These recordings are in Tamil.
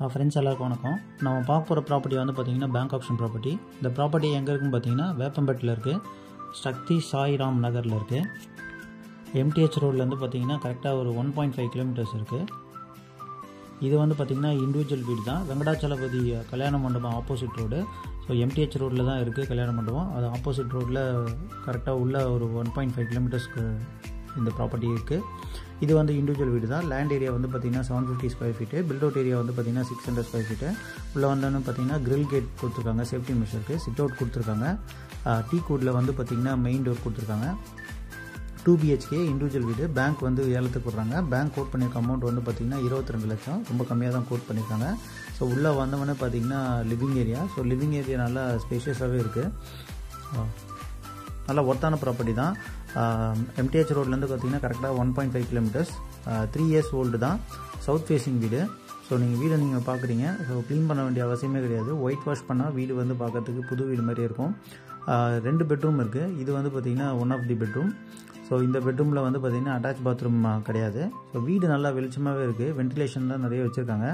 ஃப்ரெண்ட்ஸ் எல்லாருக்கும் வணக்கம். நம்ம பார்க்க போகிற ப்ராப்பர்ட்டி வந்து பார்த்திங்கன்னா பேங்க் ஆப்ஷன் ப்ராப்பர்ட்டி. இந்த ப்ராப்பர்ட்டி எங்கே இருக்குன்னு பார்த்தீங்கன்னா வேப்பம்பேட்டில் இருக்குது, சக்தி சாய்ராம் நகரில் இருக்குது. எம்டிஹெச் ரோட்லேருந்து பார்த்திங்கன்னா கரெக்டாக ஒரு 1.5 கிலோமீட்டர்ஸ் இருக்குது. இது வந்து பார்த்திங்கன்னா இண்டிவிஜுவல் வீடு தான். வெங்கடாச்சலபதி கல்யாண மண்டபம் ஆப்போசிட் ரோடு. ஸோ எம்டிஹெச் ரோட்டில் தான் இருக்குது கல்யாண மண்டபம். அது ஆப்போசிட் ரோட்டில் கரெக்டாக உள்ள ஒரு 1.5 கிலோமீட்டர்ஸ்க்கு இந்த ப்ராப்பர்ட்டி இருக்குது. இது வந்து இண்டிவிஜுவல் வீடு தான். லேண்ட் ஏரியா வந்து பார்த்திங்கன்னா 750 square feet. Built out area வந்து பார்த்திங்கன்னா 600 ஸ்கொயர் ஃபீட்டு. உள்ளே வந்தோன்னு பார்த்திங்கன்னா கிரில் கேட் கொடுத்துருக்காங்க, சேஃப்டி மெஷருக்கு. சிட் அவுட் கொடுத்துருக்காங்க. டீ கோடில் வந்து பார்த்திங்கன்னா மெயின் டோர் கொடுத்துருக்காங்க. 2 BHK இண்டிவிஜுவல் வீடு. பேங்க் வந்து ஏலத்துக்கு விட்றாங்க. பேங்க் கோட் பண்ணியிருக்க அமௌண்ட் வந்து பார்த்திங்கன்னா 22 லட்சம். ரொம்ப கம்மியாக தான் கோட் பண்ணியிருக்காங்க. ஸோ உள்ளே வந்தவொடனே பார்த்திங்கன்னா living area. So living area நல்லா ஸ்பேஷியஸாகவே இருக்குது. நல்லா ஒர்த்தான ப்ராப்பர்ட்டி தான். எம்டிஹெச் ரோட்லேருந்து பார்த்திங்கன்னா கரெக்டாக 1.5 கிலோமீட்டர்ஸ். 3 years ஓல்டு தான். சவுத் ஃபேஸிங் வீடு. ஸோ நீங்கள் வீடை நீங்கள் பார்க்குறீங்க. ஸோ க்ளீன் பண்ண வேண்டிய அவசியமே கிடையாது. ஒயிட் வாஷ் பண்ணால் வீடு வந்து பார்க்கறதுக்கு புது வீடு மாதிரி இருக்கும். 2 பெட்ரூம் இருக்குது. இது வந்து பார்த்திங்கன்னா one of the bedroom. So இந்த பெட்ரூமில் வந்து பார்த்திங்கன்னா அட்டாச் பாத்ரூம் கிடையாது. ஸோ வீடு நல்லா வெளிச்சமாகவே இருக்குது. வென்டிலேஷன்லாம் நிறைய வச்சுருக்காங்க.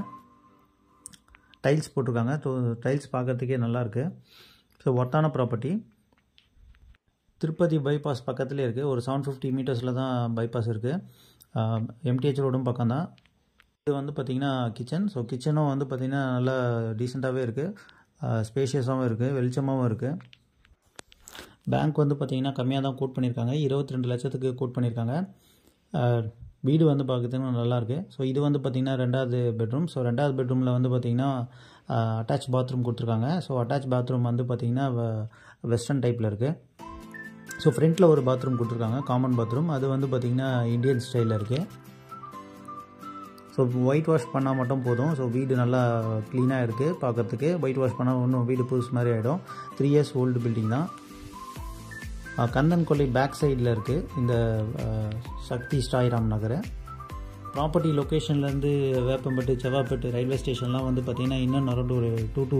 டைல்ஸ் போட்டிருக்காங்க. டைல்ஸ் பார்க்கறதுக்கே நல்லாயிருக்கு. ஸோ ஒர்த்தான ப்ராப்பர்ட்டி. திருப்பதி பைபாஸ் பக்கத்துலேயே இருக்குது. ஒரு 750 மீட்டர்ஸில் தான் பைபாஸ் இருக்குது. எம்டிஹெச் ரோடும் பக்கம் தான். இது வந்து பார்த்திங்கன்னா கிச்சன். ஸோ கிச்சனும் வந்து பார்த்திங்கன்னா நல்லா டீசெண்டாகவே இருக்குது. ஸ்பேஷியஸாகவும் இருக்குது, வெளிச்சமாகவும் இருக்குது. பேங்க் வந்து பார்த்திங்கன்னா கம்மியாக தான் கோட் பண்ணியிருக்காங்க. 22 லட்சத்துக்கு கோட் பண்ணியிருக்காங்க. வீடு வந்து பார்க்குறதுக்கு நல்லாயிருக்கு. ஸோ இது வந்து பார்த்திங்கன்னா 2வது பெட்ரூம். ஸோ 2வது பெட்ரூமில் வந்து பார்த்திங்கன்னா அட்டாச் பாத்ரூம் கொடுத்துருக்காங்க. ஸோ அட்டாச் பாத்ரூம் வந்து பார்த்திங்கன்னா வெஸ்டர்ன் டைப்பில் இருக்குது. ஸோ ஃப்ரண்ட்டில் ஒரு பாத்ரூம் கொடுத்துருக்காங்க, காமன் பாத்ரூம். அது வந்து பார்த்திங்கன்னா இந்தியன் ஸ்டைலில் இருக்குது. ஸோ ஒயிட் வாஷ் பண்ணால் மட்டும் போதும். ஸோ வீடு நல்லா க்ளீனாக இருக்குது பார்க்குறதுக்கு. ஒயிட் வாஷ் பண்ணால் இன்னும் வீடு புதுசு மாதிரி ஆகிடும். 3 years ஓல்டு பில்டிங் தான். கந்தன் கொல்லை பேக் சைடில் இருக்குது இந்த சக்தி சாய்ராம் நகர். ப்ராப்பர்ட்டி லொக்கேஷன்லேருந்து வேப்பம்பட்டு, செவ்வாப்பேட்டு ரயில்வே ஸ்டேஷன்லாம் வந்து பார்த்திங்கன்னா இன்னும் அரௌண்ட் ஒரு 2 to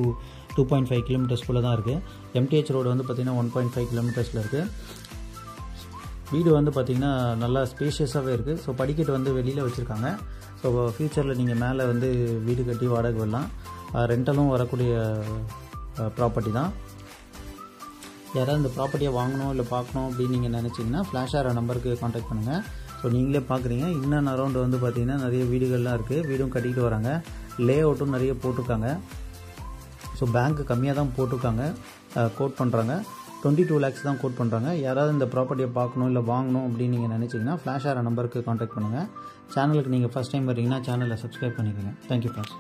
2.5 கிலோமீட்டர்ஸ்குள்ளே தான் இருக்குது. எம்டிஹெச் ரோடு வந்து பார்த்திங்கன்னா 1.5 கிலோமீட்டர்ஸில் இருக்குது. வீடு வந்து பார்த்திங்கன்னா நல்லா ஸ்பேஷியஸாகவே இருக்குது. ஸோ படிக்கட்டு வந்து வெளியில் வச்சுருக்காங்க. ஸோ ஃப்யூச்சரில் நீங்கள் மேலே வந்து வீடு கட்டி வாடகை வரலாம். ரெண்டலும் வரக்கூடிய ப்ராப்பர்ட்டி தான். யாராவது இந்த ப்ராப்பர்ட்டியை வாங்கணும் இல்லை பார்க்கணும் அப்படின்னு நீங்கள் நினச்சிங்கன்னா ஃப்ளாஷ் ஆகிற நம்பருக்கு காண்டாக்ட் பண்ணுங்கள். ஸோ நீங்களே பார்க்குறீங்க. இன்னும் அரௌண்ட் வந்து பார்த்திங்கன்னா நிறைய வீடுகள்லாம் இருக்குது. வீடும் கட்டிக்கிட்டு வராங்க. லே அவுட்டும் நிறைய போட்டிருக்காங்க. ஸோ பேங்க்கு கம்மியாக தான் போட்டிருக்காங்க, கோட் பண்ணுறாங்க. 22 lakhs தான் கோட் பண்ணுறாங்க. யாராவது இந்த ப்ராப்பர்ட்டியை பார்க்கணும் இல்லை வாங்கணும் அப்படின்னு நீங்கள் நினச்சிங்கன்னா ஃப்ளாஷ் ஆகிற நம்பருக்கு காண்டாக்ட் பண்ணுங்கள். சேனலுக்கு நீங்கள் ஃபஸ்ட் டைம் வரீங்கன்னா சேனலை சப்ஸ்கிரைப் பண்ணிக்கோங்க. Thank you friends.